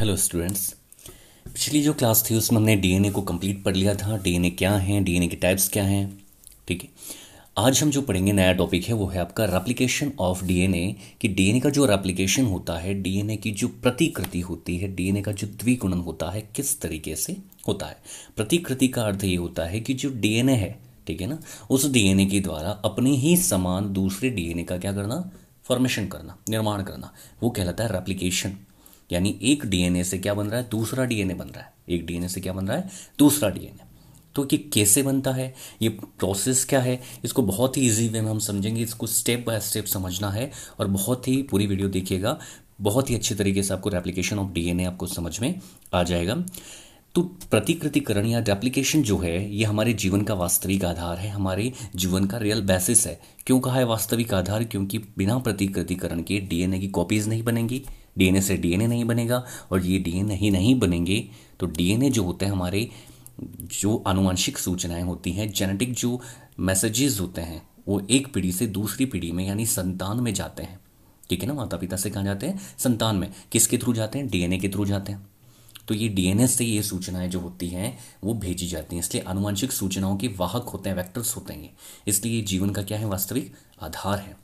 Hello students. पिछली जो class थी उसमें हमने डीएनए को कंप्लीट पढ़ लिया था। डीएनए क्या है, डीएनए के टाइप्स क्या हैं। ठीक है, आज हम जो पढ़ेंगे नया टॉपिक है वो है आपका रेप्लिकेशन ऑफ डीएनए। कि डीएनए का जो रेप्लिकेशन होता है, डीएनए की जो प्रतिकृति होती है, डीएनए का जो द्विगुणन होता है, किस तरीके से होता है। प्रतिकृति का अर्थ ये होता है कि जो डीएनए है, ठीक है ना, उस डीएनए के द्वारा अपने ही समान दूसरे डीएनए का क्या करना, फॉर्मेशन करना, निर्माण करना, वो कहलाता है रेप्लिकेशन। यानी एक डीएनए से क्या बन रहा है, दूसरा डीएनए बन रहा है। एक डीएनए से क्या बन रहा है, दूसरा डीएनए। तो ये कैसे बनता है, ये प्रोसेस क्या है, इसको बहुत ही इजी वे में हम समझेंगे। इसको स्टेप बाय स्टेप समझना है और बहुत ही पूरी वीडियो देखिएगा। बहुत ही अच्छे तरीके से आपको रेप्लिकेशन ऑफ डीएनए आपको समझ में आ जाएगा। तो प्रतिकृतिकरण या रेप्लिकेशन जो है ये हमारे जीवन का वास्तविक आधार है, हमारे जीवन का रियल बेसिस है। क्यों कहा है वास्तविक आधार? क्योंकि बिना प्रतिकृतिकरण के डीएनए की कॉपीज नहीं बनेंगी, डीएनए से डीएनए नहीं बनेगा, और ये डीएनए ही नहीं बनेंगे तो डीएनए जो होते हैं हमारे जो आनुवंशिक सूचनाएं होती हैं, जेनेटिक जो मैसेजेस होते हैं, वो एक पीढ़ी से दूसरी पीढ़ी में यानी संतान में जाते हैं। ठीक है ना, माता पिता से कहाँ जाते हैं, संतान में। किसके थ्रू जाते हैं, डीएनए के थ्रू जाते हैं। तो ये डीएनए से ये सूचनाएं जो होती हैं वो भेजी जाती हैं, इसलिए आनुवंशिक सूचनाओं के वाहक होते हैं, वेक्टर्स होते हैं। इसलिए ये जीवन का क्या है, वास्तविक आधार है।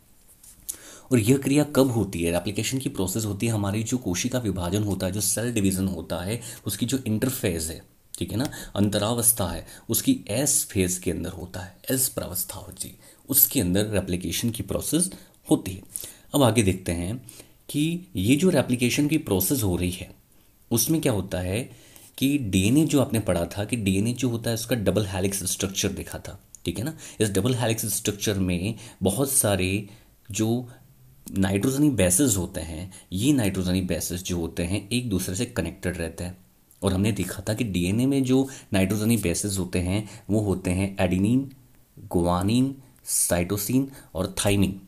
और यह क्रिया कब होती है, एप्लीकेशन की प्रोसेस होती है हमारी जो कोशिका विभाजन होता है, जो सेल डिवीजन होता है, उसकी जो इंटरफेज है, ठीक है ना, अंतरावस्था है, उसकी एस फेज के अंदर होता है, एस प्रावस्था होती है, उसके अंदर रेप्लिकेशन की प्रोसेस होती है। अब आगे देखते हैं कि ये जो रेप्लिकेशन की प्रोसेस हो रही है उसमें क्या होता है कि डीएनए जो आपने पढ़ा था कि डीएनए जो होता है उसका डबल हेलिक्स स्ट्रक्चर देखा था। ठीक है ना, इस डबल हेलिक्स स्ट्रक्चर में बहुत सारे जो नाइट्रोजनी बेसेस होते हैं, ये नाइट्रोजनी बेसेस जो होते हैं एक दूसरे से कनेक्टेड रहते हैं। और हमने देखा था कि डीएनए में जो नाइट्रोजनी बेसेस होते हैं वो होते हैं एडेनिन, गुआनिन, साइटोसिन और थाइमिन।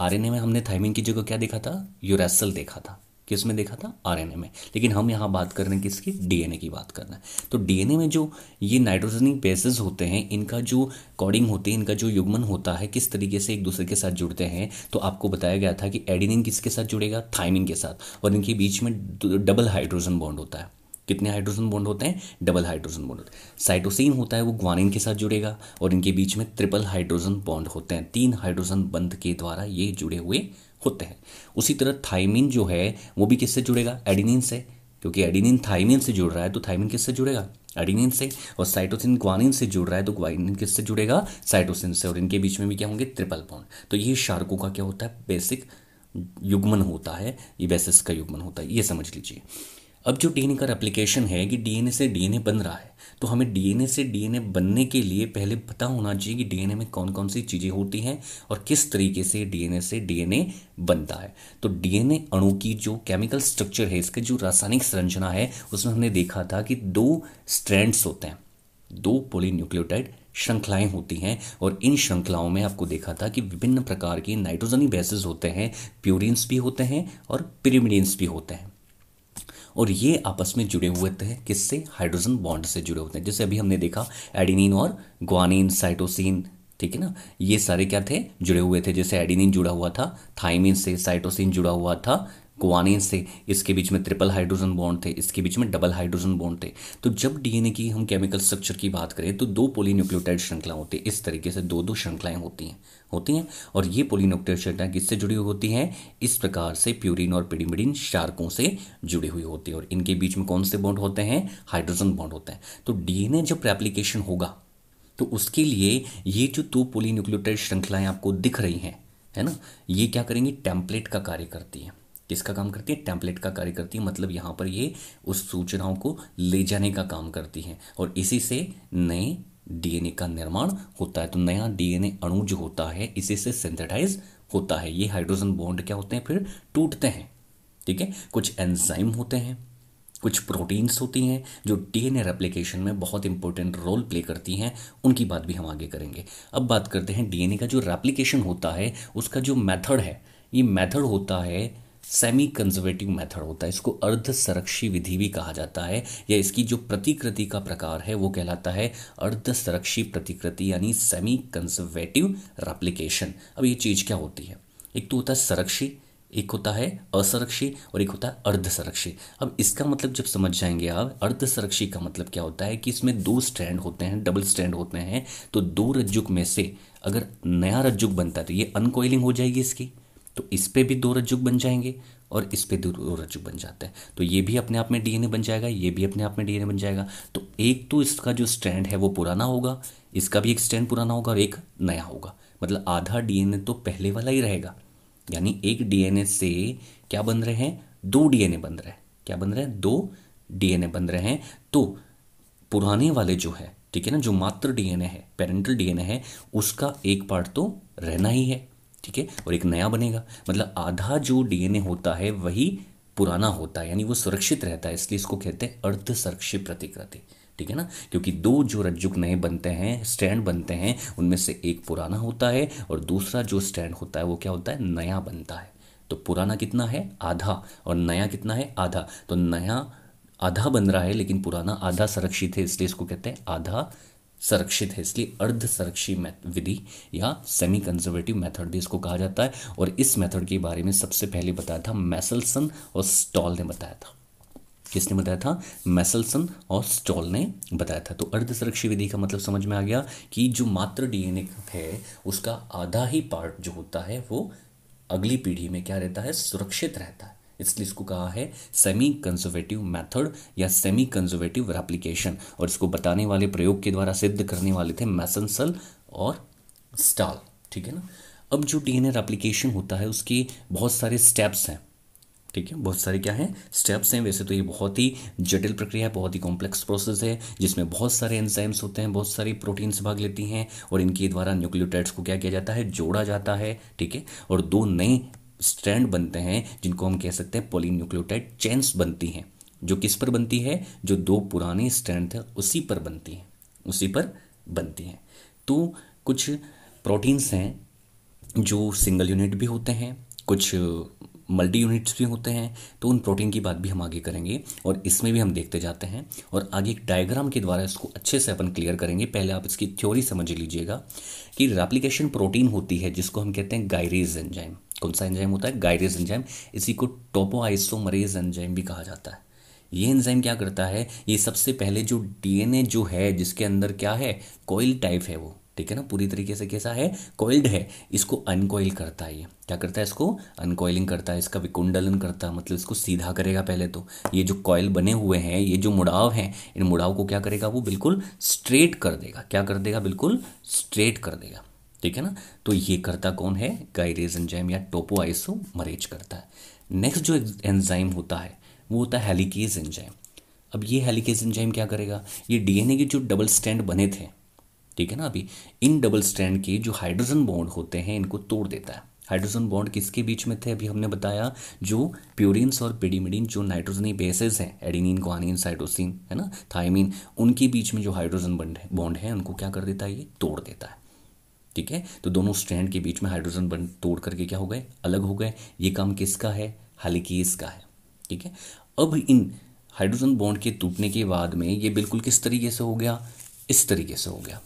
आरएनए में हमने थाइमिन की जगह क्या देखा था, यूरेसिल देखा था। किस में देखा था, आरएनए में। लेकिन हम यहाँ बात कर रहे हैं किसकी, डीएनए की बात करना है। तो डीएनए में जो ये नाइट्रोजनी बेसेस होते हैं, इनका जो कोडिंग होती है, इनका जो युग्मन होता है, किस तरीके से एक दूसरे के साथ जुड़ते हैं, तो आपको बताया गया था कि एडेनिन किसके साथ जुड़ेगा, थाइमिन के साथ, और इनके बीच में डबल हाइड्रोजन बॉन्ड होता है। कितने हाइड्रोजन बॉन्ड होते हैं, डबल हाइड्रोजन बॉन्ड होते हैं। साइटोसिन होता है वो ग्वानिन के साथ जुड़ेगा और इनके बीच में ट्रिपल हाइड्रोजन बॉन्ड होते हैं। 3 हाइड्रोजन बंध के द्वारा ये जुड़े हुए होते हैं। उसी तरह थाइमिन जो है वो भी किससे जुड़ेगा, एडेनिन से, क्योंकि एडेनिन थाइमिन से जुड़ रहा है तो थाइमिन किससे जुड़ेगा, एडेनिन से। और साइटोसिन ग्वानिन से जुड़ रहा है तो ग्वानिन किससे जुड़ेगा, साइटोसिन से। और इनके बीच में भी क्या होंगे, ट्रिपल बॉन्ड। तो ये शार्कों का क्या होता है, बेसिक युग्मन होता है, ये बेसिस का युग्मन होता है, ये समझ लीजिए। अब जो डीएनए का रेप्लिकेशन है कि डीएनए से डीएनए बन रहा है, तो हमें डीएनए से डीएनए बनने के लिए पहले पता होना चाहिए कि डीएनए में कौन कौन सी चीज़ें होती हैं और किस तरीके से डीएनए से डीएनए बनता है। तो डीएनए अणु की जो केमिकल स्ट्रक्चर है, इसका जो रासायनिक संरचना है, उसमें हमने देखा था कि 2 स्ट्रैंड्स होते हैं, 2 पॉलीन्यूक्लियोटाइड श्रृंखलाएं होती हैं। और इन श्रृंखलाओं में आपको देखा था कि विभिन्न प्रकार के नाइट्रोजनी बेसेस होते हैं, प्यूरिन्स भी होते हैं और पिरिमिडिन्स भी होते हैं। और ये आपस में जुड़े हुए थे किससे, हाइड्रोजन बॉन्ड से जुड़े होते हैं। जैसे अभी हमने देखा एडेनिन और ग्वानिन, साइटोसिन, ठीक है ना, ये सारे क्या थे, जुड़े हुए थे। जैसे एडेनिन जुड़ा हुआ था थाइमिन से, साइटोसिन जुड़ा हुआ था ग्वानिन से, इसके बीच में ट्रिपल हाइड्रोजन बॉन्ड थे, इसके बीच में डबल हाइड्रोजन बॉन्ड थे। तो जब डीएनए की हम केमिकल स्ट्रक्चर की बात करें तो 2 पॉलीन्यूक्लियोटाइड श्रृंखला होती है। इस तरीके से 2 श्रृंखलाएं होती हैं। और ये पॉलीन्यूक्लियोटाइड श्रृंखलाएं किससे जुड़ी हुई होती हैं, इस प्रकार से प्यूरिन और पिरिमिडिन शार्कों से जुड़ी हुई होती है। और इनके बीच में कौन से बॉन्ड होते हैं, हाइड्रोजन बॉन्ड होते हैं। तो डीएनए जब रेप्लिकेशन होगा तो उसके लिए ये जो 2 पॉलीन्यूक्लियोटाइड श्रृंखलाएं आपको दिख रही हैं, है ना, ये क्या करेंगी, टेम्पलेट का कार्य करती है। किसका काम करती है, टेम्पलेट का कार्य करती है। मतलब यहाँ पर ये उस सूचनाओं को ले जाने का काम करती है और इसी से नए डीएनए का निर्माण होता है। तो नया डीएनए अणु जो होता है इसी से सिंथेटाइज होता है। ये हाइड्रोजन बॉन्ड क्या होते हैं, फिर टूटते हैं। ठीक है, कुछ एंजाइम होते हैं, कुछ प्रोटीन्स होती हैं जो डीएनए रेप्लिकेशन में बहुत इंपॉर्टेंट रोल प्ले करती हैं। उनकी बात भी हम आगे करेंगे। अब बात करते हैं डीएनए का जो रेप्लिकेशन होता है उसका जो मेथड है। ये मेथड होता है सेमी कंजर्वेटिव मेथड होता है। इसको अर्ध संरक्षी विधि भी कहा जाता है, या इसकी जो प्रतिकृति का प्रकार है वो कहलाता है अर्ध संरक्षी प्रतिकृति, यानी सेमी कंजर्वेटिव रेप्लिकेशन। अब ये चीज़ क्या होती है, एक तो होता है संरक्षी, एक होता है असरक्षी और एक होता है अर्धसरक्षी। अब इसका मतलब जब समझ जाएंगे आप, अर्धसरक्षी का मतलब क्या होता है कि इसमें दो स्ट्रैंड होते हैं, डबल स्ट्रैंड होते हैं। तो दो रज्जुक में से अगर नया रज्जुक बनता है तो ये अनकॉइलिंग हो जाएगी इसकी, तो इस पे भी दो रज्जुक बन जाएंगे और इस पे दो रज्जुक बन जाते हैं, तो ये भी अपने आप में डीएनए बन जाएगा, ये भी अपने आप में डीएनए बन जाएगा। तो एक तो इसका जो स्ट्रैंड है वो पुराना होगा, इसका भी एक स्ट्रैंड पुराना होगा और एक नया होगा, मतलब आधा डीएनए तो पहले वाला ही रहेगा। यानी एक डीएनए से क्या बन रहे हैं, दो डीएनए बन रहे हैं। क्या बन रहे हैं, दो डीएनए बन रहे हैं। तो पुराने वाले जो है, ठीक है ना, जो मात्र डीएनए है, पेरेंटल डीएनए है, उसका एक पार्ट तो रहना ही है, ठीक है, और एक नया बनेगा। मतलब आधा जो डीएनए होता है वही पुराना होता है, यानी वो सुरक्षित रहता है, इसलिए इसको कहते हैं अर्ध सुरक्षित प्रतिकृति, ठीक है ना। क्योंकि दो जो रज्जुक नए बनते हैं, स्टैंड बनते हैं, उनमें से एक पुराना होता है और दूसरा जो स्टैंड होता है वो क्या होता है, नया बनता है। तो पुराना कितना है, आधा, और नया कितना है, आधा। तो नया आधा बन रहा है लेकिन पुराना आधा संरक्षित है, इसलिए इसको कहते हैं आधा संरक्षित है, इसलिए अर्ध संरक्षी विधि या सेमी कंजर्वेटिव मेथड भी इसको कहा जाता है। और इस मेथड के बारे में सबसे पहले बताया था मैसलसन और स्टॉल ने बताया था। किसने बताया था, मैसलसन और स्टॉल ने बताया था। तो अर्ध संरक्षी विधि का मतलब समझ में आ गया कि जो मात्र डीएनए है उसका आधा ही पार्ट जो होता है वो अगली पीढ़ी में क्या रहता है, सुरक्षित रहता है, इसलिए इसको कहा है सेमी कंजर्वेटिव मेथड या सेमी कंजर्वेटिव रेप्लिकेशन। और इसको बताने वाले, प्रयोग के द्वारा सिद्ध करने वाले थे मैसनसल और स्टॉल, ठीक है ना। अब जो डीएनए रेप्लिकेशन होता है उसके बहुत सारे स्टेप्स हैं, ठीक है, बहुत सारे क्या हैं, स्टेप्स हैं। वैसे तो ये बहुत ही जटिल प्रक्रिया है, बहुत ही कॉम्प्लेक्स प्रोसेस है, जिसमें बहुत सारे एंजाइम्स होते हैं, बहुत सारी प्रोटीन्स भाग लेती हैं और इनके द्वारा न्यूक्लियोटाइड्स को क्या किया जाता है, जोड़ा जाता है, ठीक है, और दो नए स्ट्रैंड बनते हैं जिनको हम कह सकते हैं पॉलीन्यूक्लियोटाइड चेन्स बनती हैं। जो किस पर बनती है, जो दो पुराने स्ट्रैंड थे उसी पर बनती हैं, उसी पर बनती हैं। तो कुछ प्रोटीन्स हैं जो सिंगल यूनिट भी होते हैं, कुछ मल्टी यूनिट्स भी होते हैं। तो उन प्रोटीन की बात भी हम आगे करेंगे और इसमें भी हम देखते जाते हैं और आगे एक डायग्राम के द्वारा इसको अच्छे से अपन क्लियर करेंगे। पहले आप इसकी थ्योरी समझ लीजिएगा कि रेप्लिकेशन प्रोटीन होती है जिसको हम कहते हैं गायरेज एंजाइम। कौन सा एंजाइम होता है, गायरेज एंजाइम। इसी को टोपोआइसोमरेज एंजाइम भी कहा जाता है। ये एंजाइम क्या करता है, ये सबसे पहले जो डीएनए जो है जिसके अंदर क्या है, कॉइल टाइप है वो, ठीक है ना, पूरी तरीके से कैसा है, कॉइल्ड है, इसको अनकॉइल करता है। ये क्या करता है, इसको अनकॉइलिंग करता है, इसका विकुंडलन करता है, मतलब इसको सीधा करेगा। पहले तो ये जो कॉइल बने हुए हैं, ये जो मुड़ाव हैं, इन मुड़ाव को क्या करेगा, वो बिल्कुल स्ट्रेट कर देगा। क्या कर देगा, बिल्कुल स्ट्रेट कर देगा, ठीक है ना। तो ये करता कौन है, गायरेज एंजाइम या टोपोआइसोमरेज करता है। नेक्स्ट जो एंजाइम होता है वो होता है हेलिकेज एंजाइम। अब ये हेलिकेज एंजाइम क्या करेगा, ये डीएनए के जो डबल स्ट्रैंड बने थे, ठीक है ना, अभी इन डबल स्ट्रैंड के जो हाइड्रोजन बॉन्ड होते हैं इनको तोड़ देता है। हाइड्रोजन बॉन्ड किसके बीच में थे, अभी हमने बताया, जो प्यूरिन्स और पिरिमिडिन जो नाइट्रोजनी बेसेस हैं, एडेनिन, ग्वानिन, साइटोसिन, है ना, थायमिन, उनके बीच में जो हाइड्रोजन बॉन्ड है उनको क्या कर देता है, ये तोड़ देता है, ठीक है। तो दोनों स्ट्रैंड के बीच में हाइड्रोजन बॉन्ड तोड़ करके क्या हो गए, अलग हो गए। ये काम किसका है, हेलिकेज का है, ठीक है। अब इन हाइड्रोजन बॉन्ड के टूटने के बाद में ये बिल्कुल किस तरीके से हो गया, इस तरीके से हो गया,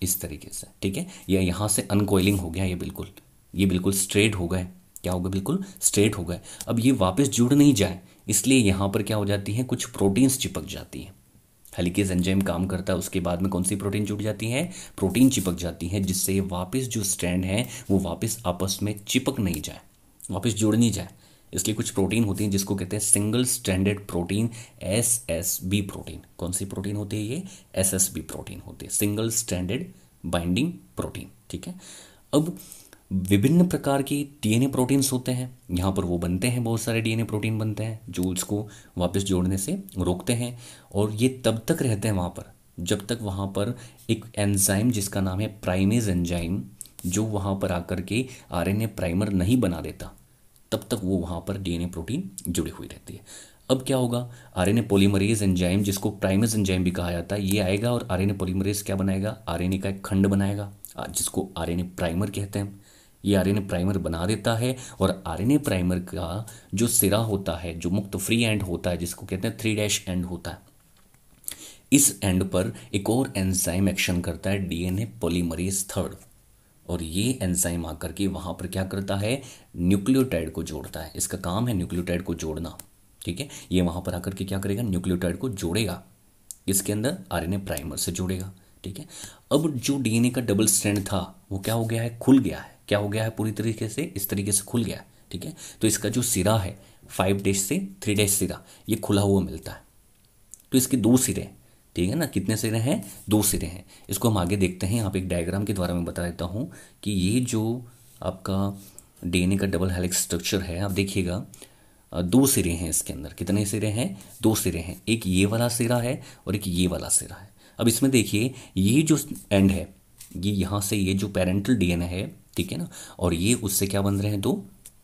इस तरीके से, ठीक है। या यहाँ से अनकॉइलिंग हो गया, ये बिल्कुल स्ट्रेट हो गए। क्या हो गया, बिल्कुल स्ट्रेट हो गए। अब ये वापस जुड़ नहीं जाए, इसलिए यहाँ पर क्या हो जाती है, कुछ प्रोटीन्स चिपक जाती हैं। हेलिकेज एंजाइम काम करता है, उसके बाद में कौन सी प्रोटीन जुड़ जाती है, प्रोटीन चिपक जाती है, जिससे वापस जो स्ट्रैंड है वो वापस आपस में चिपक नहीं जाए, वापस जुड़ नहीं जाए। इसलिए कुछ प्रोटीन होती हैं जिसको कहते हैं single stranded protein, SSB protein. कौन सी प्रोटीन होती है, ये एसएसबी प्रोटीन होती है, सिंगल स्ट्रैंडेड बाइंडिंग प्रोटीन, ठीक है। अब विभिन्न प्रकार के डीएनए प्रोटीन्स होते हैं, यहाँ पर वो बनते हैं, बहुत सारे डीएनए प्रोटीन बनते हैं जो इसको वापस जोड़ने से रोकते हैं। और ये तब तक रहते हैं वहाँ पर जब तक वहाँ पर एक एंजाइम जिसका नाम है प्राइमेज एंजाइम, जो वहाँ पर आकर के आरएनए प्राइमर नहीं बना देता, तब तक वो वहाँ पर डीएनए प्रोटीन जुड़ी हुई रहती है। अब क्या होगा, आरएनए पॉलीमरेज एंजाइम, जिसको प्राइमेज एंजाइम भी कहा जाता है, ये आएगा और आरएनए पॉलीमरेज क्या बनाएगा, आरएनए का एक खंड बनाएगा, जिसको आरएनए प्राइमर कहते हैं। ये आरएनए प्राइमर बना देता है और आरएनए प्राइमर का जो सिरा होता है, जो मुक्त फ्री एंड होता है, जिसको कहते हैं 3' एंड होता है, इस एंड पर एक और एंजाइम एक्शन करता है, डीएनए पॉलीमरेज थर्ड, और ये एंजाइम आकर के वहाँ पर क्या करता है, न्यूक्लियोटाइड को जोड़ता है। इसका काम है न्यूक्लियोटाइड को जोड़ना, ठीक है। ये वहाँ पर आकर के क्या करेगा, न्यूक्लियोटाइड को जोड़ेगा, इसके अंदर आरएनए प्राइमर से जोड़ेगा, ठीक है। अब जो डीएनए का डबल स्ट्रैंड था वो क्या हो गया है, खुल गया है। क्या हो गया है, पूरी तरीके से इस तरीके से खुल गया है, ठीक है। तो इसका जो सिरा है 5' से 3' सिरा, ये खुला हुआ मिलता है। तो इसके 2 सिरे, ठीक है ना, कितने सिरे हैं, 2 सिरे हैं। इसको हम आगे देखते हैं, यहाँ पे एक डायग्राम के द्वारा मैं बता देता हूँ कि ये जो आपका डीएनए का डबल हेलिक्स स्ट्रक्चर है, आप देखिएगा 2 सिरे हैं इसके अंदर। कितने सिरे हैं, 2 सिरे हैं। एक ये वाला सिरा है और एक ये वाला सिरा है। अब इसमें देखिए ये जो एंड है, ये यहाँ से ये जो पेरेंटल डीएनए है, ठीक है ना, और ये उससे क्या बन रहे हैं, 2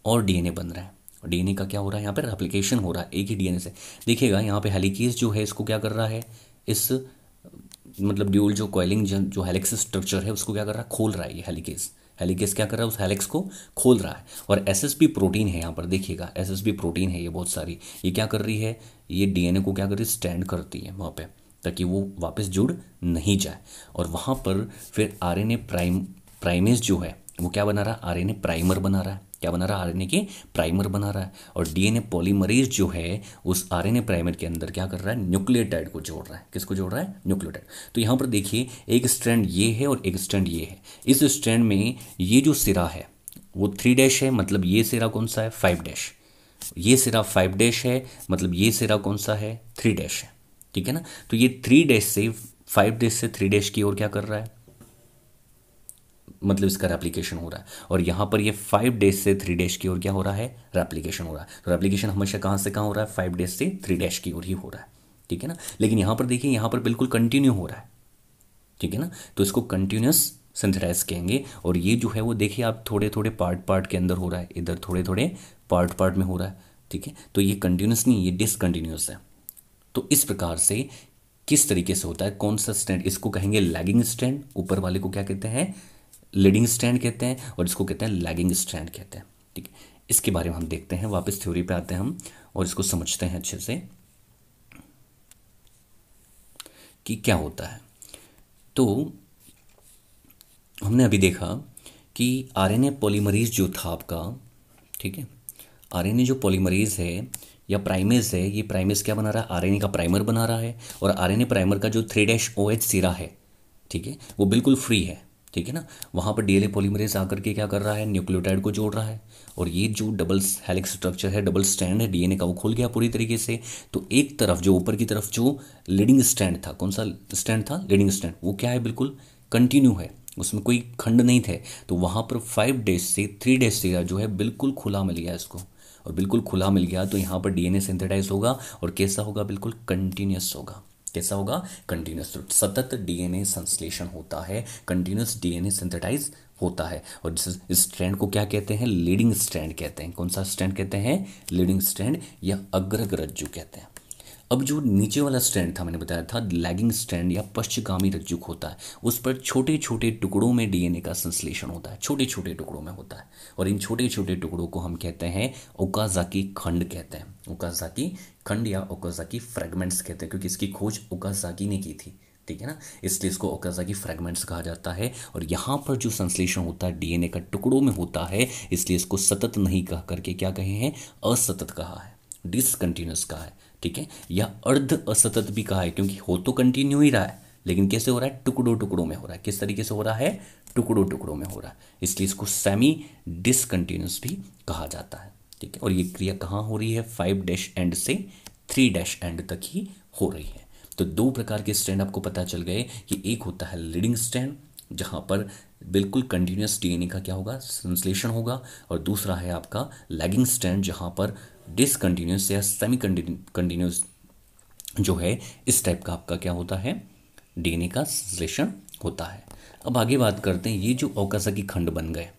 और डीएनए बन रहे हैं। और डीएनए का क्या हो रहा है, यहाँ पे रेप्लिकेशन हो रहा है एक ही डीएनए से। देखिएगा यहाँ पे हेलिकेज जो है इसको क्या कर रहा है, इस मतलब ड्यूल जो कॉइलिंग जो हेलिक्स स्ट्रक्चर है उसको क्या कर रहा है, खोल रहा है। ये हेलिकेज, हेलिकेज क्या कर रहा है, उस हेलिक्स को खोल रहा है। और एसएसपी प्रोटीन है यहाँ पर, देखिएगा एसएसपी प्रोटीन है ये बहुत सारी, ये क्या कर रही है, ये डीएनए को क्या कर रही है, स्टैंड करती है वहाँ पे, ताकि वो वापस जुड़ नहीं जाए। और वहाँ पर फिर आरएनए प्राइमेज जो है वो क्या बना रहा है, आरएनए प्राइमर बना रहा है। क्या बना रहा है, आरएनए के प्राइमर बना रहा है। और डीएनए पॉलीमरेज जो है उस आरएनए प्राइमर के अंदर क्या कर रहा है, न्यूक्लियोटाइड को जोड़ रहा है। किसको जोड़ रहा है, न्यूक्लियोटाइड। तो यहाँ पर देखिए एक स्ट्रैंड ये है और एक स्ट्रैंड ये है। इस स्ट्रैंड में ये जो सिरा है वो 3' है, मतलब ये सिरा कौन सा है, 5'। ये सिरा 5' है, मतलब ये सिरा कौन सा है, 3' है, ठीक है ना। तो ये 3' से 5' से 3' की ओर क्या कर रहा है, मतलब इसका रेप्लिकेशन हो रहा है। और यहाँ पर ये 5' से 3' की ओर क्या हो रहा है, रेप्लिकेशन हो रहा है। तो रेप्लिकेशन हमेशा कहाँ से कहाँ हो रहा है, 5' से 3' की ओर ही हो रहा है, ठीक है ना। लेकिन यहाँ पर देखिए, यहाँ पर बिल्कुल कंटिन्यू हो रहा है, ठीक है ना। तो इसको कंटिन्यूस सिंथेसाइज कहेंगे। और ये जो है वो देखिए आप थोड़े थोड़े पार्ट के अंदर हो रहा है, इधर थोड़े थोड़े पार्ट में हो रहा है, ठीक है। तो ये कंटिन्यूस नहीं, ये डिसकंटिन्यूस है। तो इस प्रकार से किस तरीके से होता है, कौन सा स्टैंड, इसको कहेंगे लैगिंग स्टैंड, ऊपर वाले को क्या कहते हैं, लीडिंग स्टैंड कहते हैं, और इसको कहते हैं लैगिंग स्टैंड कहते हैं, ठीक है। इसके बारे में हम देखते हैं, वापस थ्योरी पे आते हैं हम और इसको समझते हैं अच्छे से कि क्या होता है। तो हमने अभी देखा कि आरएनए पॉलीमरेज जो था आपका, ठीक है, आरएनए जो पॉलीमरेज है या प्राइमेज है, ये प्राइमेज क्या बना रहा है, आरएनए का प्राइमर बना रहा है। और आरएनए प्राइमर का जो 3'OH सिरा है, ठीक है, वो बिल्कुल फ्री है, ठीक है ना। वहाँ पर डीएनए पॉलीमरेज आकर के क्या कर रहा है, न्यूक्लियोटाइड को जोड़ रहा है। और ये जो डबल हेलिक्स स्ट्रक्चर है, डबल स्टैंड है डीएनए का, वो खुल गया पूरी तरीके से। तो एक तरफ जो ऊपर की तरफ जो लीडिंग स्टैंड था, कौन सा स्टैंड था, लीडिंग स्टैंड, वो क्या है, बिल्कुल कंटिन्यू है, उसमें कोई खंड नहीं थे। तो वहाँ पर 5' से 3' सिरा जो है बिल्कुल खुला मिल गया इसको। और बिल्कुल खुला मिल गया तो यहाँ पर डीएनए सिंथेटाइज होगा। और कैसा होगा, बिल्कुल कंटिन्यूस होगा। कैसा होगा, कंटिन्यूस। तो सतत डीएनए संश्लेषण होता है, कंटिन्यूस डीएनए सिंथेटाइज होता है। और इस स्ट्रैंड को क्या कहते हैं, लीडिंग स्ट्रैंड कहते हैं। कौन सा स्ट्रैंड कहते हैं, लीडिंग स्ट्रैंड या अग्रग रज्जु कहते हैं। अब जो नीचे वाला स्ट्रैंड था, मैंने बताया था लैगिंग स्ट्रैंड या पश्चगामी रज्जुक होता है। उस पर छोटे छोटे टुकड़ों में डीएनए का संश्लेषण होता है, छोटे छोटे टुकड़ों में होता है। और इन छोटे छोटे टुकड़ों को हम कहते हैं ओकाज़ाकी खंड कहते हैं। ओकाज़ाकी खंड या ओकाज़ाकी फ्रेगमेंट्स कहते हैं, क्योंकि इसकी खोज ओकाज़ाकी ने की थी, ठीक है ना, इसलिए इसको ओकाज़ाकी फ्रेगमेंट्स कहा जाता है। और यहाँ पर जो संश्लेषण होता है डीएनए का टुकड़ों में होता है, इसलिए इसको सतत नहीं कह करके क्या कहे हैं, असतत कहा है, डिसकंटिन्यूस कहा है, ठीक है, या अर्ध असतत भी कहा है, क्योंकि हो तो कंटिन्यू ही रहा है, लेकिन कैसे हो रहा है, टुकड़ों टुकड़ों में हो रहा है। किस तरीके से हो रहा है, टुकड़ों टुकड़ों में हो रहा है, इसलिए इसको सेमी डिसकंटिन्यूस भी कहा जाता है, ठीक है। और ये क्रिया कहाँ हो रही है, 5' एंड से 3' एंड तक ही हो रही है। तो 2 प्रकार के स्टैंड आपको पता चल गए कि एक होता है लीडिंग स्टैंड, जहाँ पर बिल्कुल कंटिन्यूस डीएनए का क्या होगा, संश्लेषण होगा। और दूसरा है आपका लैगिंग स्टैंड, जहाँ पर डिसकंटिन्यूस या सेमी कंटिन्यूस जो है इस टाइप का आपका क्या होता है, डीएनए का संश्लेषण होता है। अब आगे बात करते हैं, ये जो ओकाज़ाकी खंड बन गए,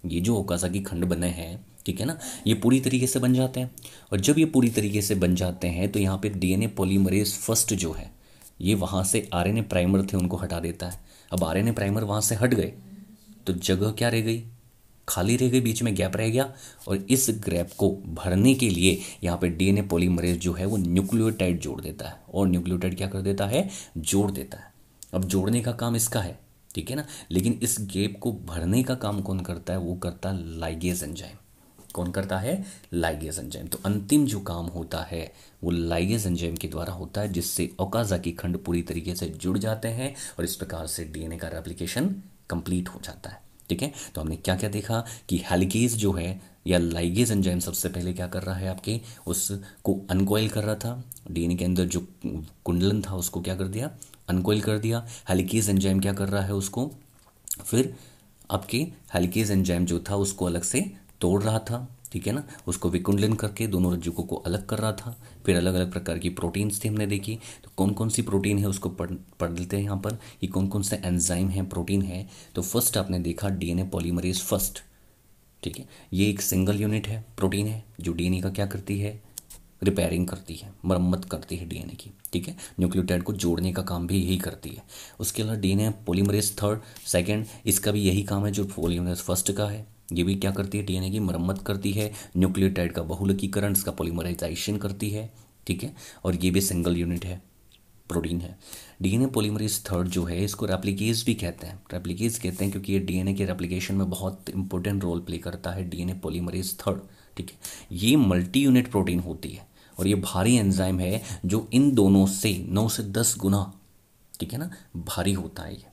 ये जो ओकाज़ाकी खंड बने हैं, ठीक है ना, ये पूरी तरीके से बन जाते हैं। और जब ये पूरी तरीके से बन जाते हैं तो यहाँ पे डीएनए पॉलीमरेज फर्स्ट जो है, ये वहाँ से आरएनए प्राइमर थे उनको हटा देता है। अब आरएनए प्राइमर वहाँ से हट गए तो जगह क्या रह गई, खाली रह गई, बीच में गैप रह गया। और इस गैप को भरने के लिए यहाँ पे डीएनए पॉलीमरेज जो है वो न्यूक्लियोटाइड जोड़ देता है। और न्यूक्लियोटाइड क्या कर देता है, जोड़ देता है। अब जोड़ने का काम इसका है, ठीक है ना। लेकिन इस गैप को भरने का काम कौन करता है, वो करता है लाइगेज एंजाइम। कौन करता है, लाइगेज एंजाइम। तो अंतिम जो काम होता है वो लाइगेज एंजाइम के द्वारा होता है, जिससे ओकाज़ाकी खंड पूरी तरीके से जुड़ जाते हैं और इस प्रकार से डीएनए का रेप्लिकेशन कंप्लीट हो जाता है। ठीक है, तो हमने क्या क्या देखा कि हेलिकेज जो है या लाइगेज एंजाइम सबसे पहले क्या कर रहा है, आपके उसको अनकॉइल कर रहा था। डीएनए के अंदर जो कुंडलन था उसको क्या कर दिया, अनकॉइल कर दिया। हेलिकेज एंजाइम क्या कर रहा है, उसको फिर आपके हेलिकेज एंजाइम जो था उसको अलग से तोड़ रहा था। ठीक है ना, उसको विकुंडलन करके दोनों रज्जुकों को अलग कर रहा था। फिर अलग अलग प्रकार की प्रोटीन्स थी हमने देखी। तो कौन कौन सी प्रोटीन है उसको पढ़ लेते हैं यहाँ पर कि कौन कौन से एंजाइम हैं, प्रोटीन है। तो फर्स्ट आपने देखा डीएनए पॉलीमरेज फर्स्ट। ठीक है, ये एक सिंगल यूनिट है, प्रोटीन है जो डीएनए का क्या करती है, रिपेयरिंग करती है, मरम्मत करती है डीएनए की। ठीक है, न्यूक्लियोटाइड को जोड़ने का काम भी यही करती है। उसके अलावा डीएनए पॉलीमरेज थर्ड सेकंड, इसका भी यही काम है जो पॉलीमरेज फर्स्ट का है। ये भी क्या करती है, डीएनए की मरम्मत करती है, न्यूक्लियोटाइड का बहुलकीकरण, इसका पॉलीमराइजेशन करती है। ठीक है, और ये भी सिंगल यूनिट है, प्रोटीन है। डीएनए पॉलीमरेज थर्ड जो है इसको रेप्लिकेज भी कहते हैं। रेप्लिकेज कहते हैं क्योंकि ये डीएनए के रेप्लिकेशन में बहुत इंपॉर्टेंट रोल प्ले करता है डीएनए पॉलीमरेज थर्ड। ठीक है, ये मल्टी यूनिट प्रोटीन होती है और ये भारी एंजाइम है जो इन दोनों से 9 से 10 गुना, ठीक है ना, भारी होता है। ये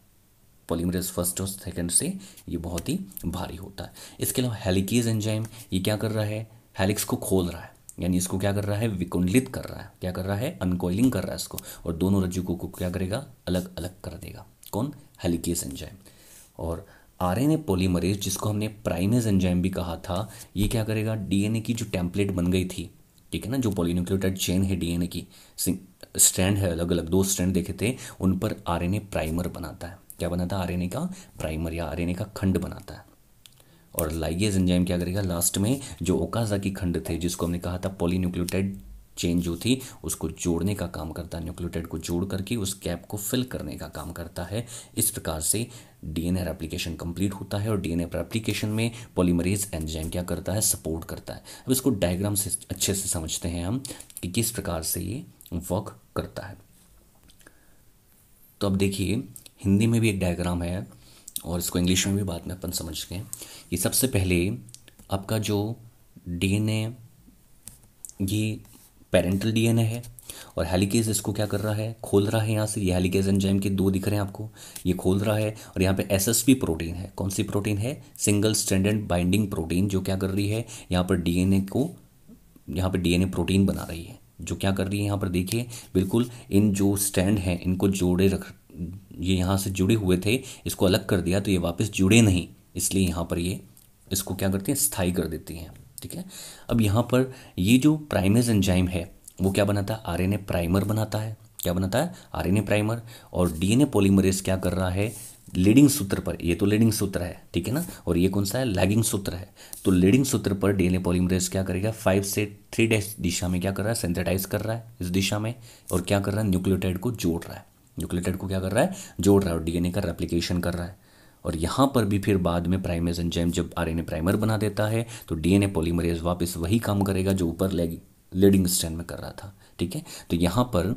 पॉलीमरेज फर्स्ट और सेकंड से ये बहुत ही भारी होता है। इसके अलावा हेलिकेज एंजाइम ये क्या कर रहा है, हेलिक्स को खोल रहा है, यानी इसको क्या कर रहा है, विकुंडलित कर रहा है। क्या कर रहा है, अनकॉइलिंग कर रहा है इसको, और दोनों रज्जुकों को क्या करेगा, अलग अलग कर देगा। कौन, हेलिकेज एंजाइम। और आरएनए पॉलीमरेज जिसको हमने प्राइमेज एंजाइम भी कहा था, ये क्या करेगा, डीएनए की जो टेम्पलेट बन गई थी, ठीक है ना, जो पॉलीन्यूक्लियोटाइड चेन है डीएनए की, स्ट्रैंड है अलग अलग, 2 स्ट्रैंड देखे थे, उन पर आरएनए प्राइमर बनाता है। क्या बनाता है, आरएनए का प्राइमर या आरएनए का खंड बनाता है। और लाइगेज एंजाइम क्या करेगा, लास्ट में जो ओकाज़ाकी खंड थे जिसको हमने कहा था पॉलीन्यूक्लियोटाइड चेन जो थी उसको जोड़ने का काम करता है, न्यूक्लियोटाइड को जोड़ करके उस गैप को फिल करने का काम करता है। इस प्रकार से डीएनए रेप्लिकेशन कंप्लीट होता है और डीएनए रेप्लिकेशन में पॉलीमरेज एंजाइम क्या करता है, सपोर्ट करता है। अब इसको डायग्राम से अच्छे से समझते हैं हम कि किस प्रकार से ये वर्क करता है। तो अब देखिए, हिंदी में भी एक डायग्राम है और इसको इंग्लिश में भी बाद में अपन समझ गए। ये सबसे पहले आपका जो डीएनए, ये पेरेंटल डीएनए है और हेलिकेज इसको क्या कर रहा है, खोल रहा है। यहाँ से ये हेलिकेज एंजाइम के 2 दिख रहे हैं आपको, ये खोल रहा है। और यहाँ पे एसएसपी प्रोटीन है, कौन सी प्रोटीन है, सिंगल स्ट्रैंडेड बाइंडिंग प्रोटीन, जो क्या कर रही है, यहाँ पर डीएनए को, यहाँ पे डीएनए प्रोटीन बना रही है। जो क्या कर रही है, यहाँ पर देखिए बिल्कुल इन जो स्टैंड हैं इनको जोड़े रख, ये यहाँ से जुड़े हुए थे, इसको अलग कर दिया तो ये वापस जुड़े नहीं, इसलिए यहाँ पर ये इसको क्या करती हैं, स्थायी कर देती हैं। ठीक है, अब यहाँ पर ये जो प्राइमेज एंजाइम है वो क्या बनाता है, आरएनए प्राइमर बनाता है। क्या बनाता है, आरएनए प्राइमर। और डीएनए पॉलीमरेज क्या कर रहा है, लीडिंग सूत्र पर, ये तो लीडिंग सूत्र है, ठीक है ना, और ये कौन सा है, लैगिंग सूत्र है। तो लीडिंग सूत्र पर डीएनए पॉलीमरेज क्या करेगा, 5 से 3' दिशा में क्या कर रहा है, सिंथेटाइज कर रहा है इस दिशा में, और क्या कर रहा है, न्यूक्लियोटाइड को जोड़ रहा है। न्यूक्लियोटाइड को क्या कर रहा है, जोड़ रहा है और डीएनए का रेप्लिकेशन कर रहा है। और यहाँ पर भी फिर बाद में प्राइमेज एंजाइम जब आरएनए प्राइमर बना देता है तो डीएनए पॉलीमरेज वापस वही काम करेगा जो ऊपर लीडिंग स्ट्रैंड में कर रहा था। ठीक है, तो यहाँ पर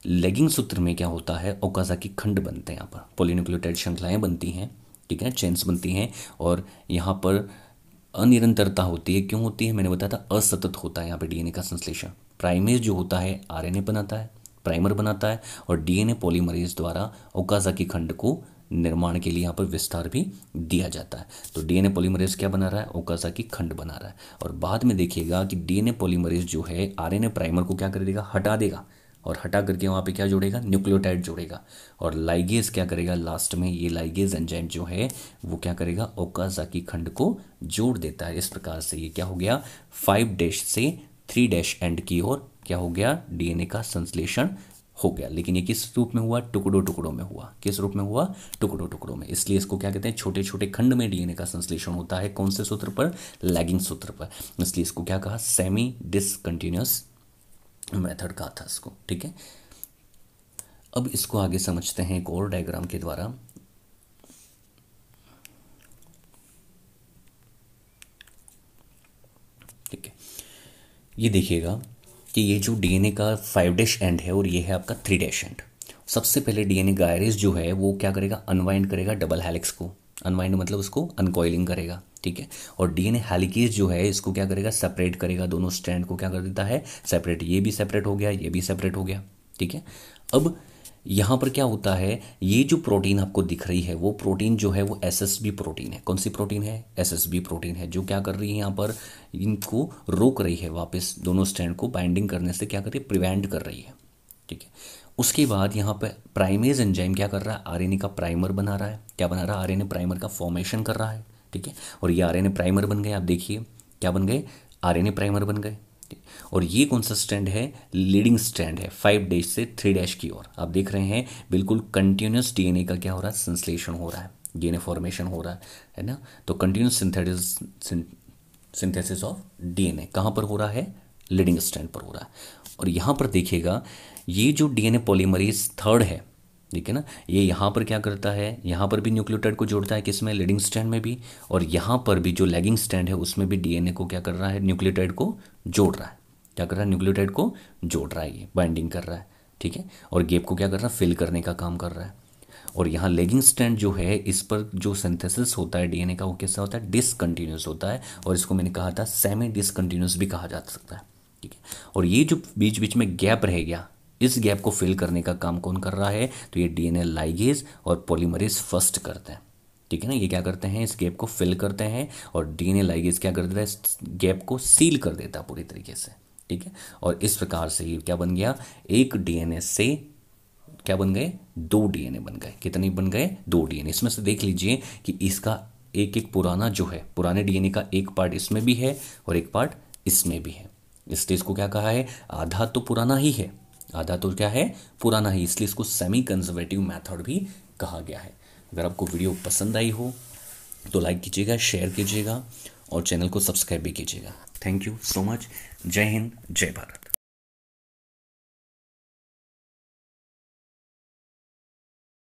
लेगिंग सूत्र में क्या होता है, ओकाज़ाकी खंड बनते हैं, यहाँ पर पॉलीन्यूक्लियोटाइड श्रृंखलाएं बनती हैं, ठीक है, चेन्स बनती हैं। और यहाँ पर अनिरंतरता होती है, क्यों होती है, मैंने बताया था असतत होता है यहाँ पे डीएनए का संश्लेषण। प्राइमेज जो होता है आरएनए बनाता है, प्राइमर बनाता है, और डीएनए पॉलीमरेज द्वारा ओकाज़ाकी खंड को निर्माण के लिए यहाँ पर विस्तार भी दिया जाता है। तो डीएनए पॉलीमरेज क्या बना रहा है, ओकाज़ाकी खंड बना रहा है। और बाद में देखिएगा कि डीएनए पॉलीमरेज जो है आरएनए प्राइमर को क्या कर देगा, हटा देगा, और हटा करके वहाँ पे क्या जोड़ेगा, न्यूक्लियोटाइड जोड़ेगा। और लाइगेज क्या करेगा, लास्ट में ये लाइगेज एंजाइम जो है वो क्या करेगा, ओकाज़ाकी खंड को जोड़ देता है। इस प्रकार से ये क्या हो गया, 5' से 3' एंड की ओर क्या हो गया, डीएनए का संश्लेषण हो गया। लेकिन ये किस रूप में हुआ, टुकड़ों टुकड़ों में हुआ। किस रूप में हुआ, टुकड़ों टुकड़ों में। इसलिए इसको क्या कहते हैं, छोटे छोटे खंड में डीएनए का संश्लेषण होता है। कौन से सूत्र पर, लैगिंग सूत्र पर। इसलिए इसको क्या कहा, सेमी डिसकंटिन्यूअस मेथड कहा था इसको। ठीक है, अब इसको आगे समझते हैं एक और डायग्राम के द्वारा। ठीक है, ये देखिएगा कि ये जो डीएनए का 5' एंड है और ये है आपका 3' एंड। सबसे पहले डीएनए गायरेज जो है वो क्या करेगा, अनवाइंड करेगा डबल हेलिक्स को। अनवाइंड मतलब उसको अनकॉइलिंग करेगा, ठीक है। और डीएनए हेलिकेज जो है इसको क्या करेगा, सेपरेट करेगा, दोनों स्ट्रैंड को क्या कर देता है, सेपरेट। ये भी सेपरेट हो गया, ये भी सेपरेट हो गया, ठीक है। अब यहाँ पर क्या होता है, ये जो प्रोटीन आपको दिख रही है वो प्रोटीन जो है वो एसएसबी प्रोटीन है। कौन सी प्रोटीन है, एसएसबी प्रोटीन है, जो क्या कर रही है यहाँ पर, इनको रोक रही है, वापस दोनों स्ट्रैंड को बाइंडिंग करने से क्या कर रही है, प्रिवेंट कर रही है, ठीक है। उसके बाद यहाँ पर प्राइमेज एंजाइम क्या कर रहा है, आरएनए का प्राइमर बना रहा है। क्या बना रहा है, आरएनए प्राइमर का फॉर्मेशन कर रहा है, ठीक है। और ये आरएनए प्राइमर बन गए, आप देखिए क्या बन गए, आरएनए प्राइमर बन गए। और ये कौन सा स्ट्रैंड है, लीडिंग स्ट्रैंड है, 5' से 3' की ओर। आप देख रहे हैं बिल्कुल कंटिन्यूस डीएनए का क्या हो रहा है, संश्लेषण हो रहा है, डीएनए फॉर्मेशन हो रहा है ना। तो कंटिन्यूस सिंथेसिस ऑफ डीएनए कहाँ पर हो रहा है, लीडिंग स्ट्रैंड पर हो रहा है। और यहाँ पर देखिएगा ये जो डीएनए पॉलीमरेज थर्ड है, ठीक है ना, ये यहाँ पर क्या करता है, यहाँ पर भी न्यूक्लियोटाइड को जोड़ता है, किसमें, लीडिंग स्ट्रैंड में भी। और यहाँ पर भी जो लैगिंग स्ट्रैंड है उसमें भी डीएनए को क्या कर रहा है, न्यूक्लियोटाइड को जोड़ रहा है। क्या कर रहा है, न्यूक्लियोटाइड को जोड़ रहा है, ये बाइंडिंग कर रहा है, ठीक है। और गैप को क्या कर रहा है, फिल करने का काम कर रहा है। और यहाँ लेगिंग स्ट्रैंड जो है इस पर जो सिंथेसिस होता है डीएनए का वो कैसा होता है, डिसकंटिन्यूस होता है। और इसको मैंने कहा था सेमी डिसकंटिन्यूस भी कहा जा सकता है, ठीक है। और ये जो बीच बीच में गैप रह गया, इस गैप को फिल करने का काम कौन कर रहा है, तो ये डीएनए लाइगेज और पॉलीमरेज फर्स्ट करते हैं, ठीक है ना। ये क्या करते हैं, इस गैप को फिल करते हैं। और डीएनए लाइगेज क्या कर देता है, इस गैप को सील कर देता है पूरी तरीके से, ठीक है। और इस प्रकार से ये क्या बन गया, एक डीएनए से क्या बन गए, 2 डीएनए बन गए। कितने बन गए, 2 डीएनए। इसमें से देख लीजिए कि इसका एक एक पुराना जो है, पुराने डीएनए का एक पार्ट इसमें भी है और एक पार्ट इसमें भी है। इसलिए इसको क्या कहा है, आधा तो पुराना ही है, आधा तो क्या है, पुराना ही, इसलिए इसको सेमी कंजर्वेटिव मेथड भी कहा गया है। अगर आपको वीडियो पसंद आई हो तो लाइक कीजिएगा, शेयर कीजिएगा और चैनल को सब्सक्राइब भी कीजिएगा। Thank you so much. जय हिंद, जय भारत।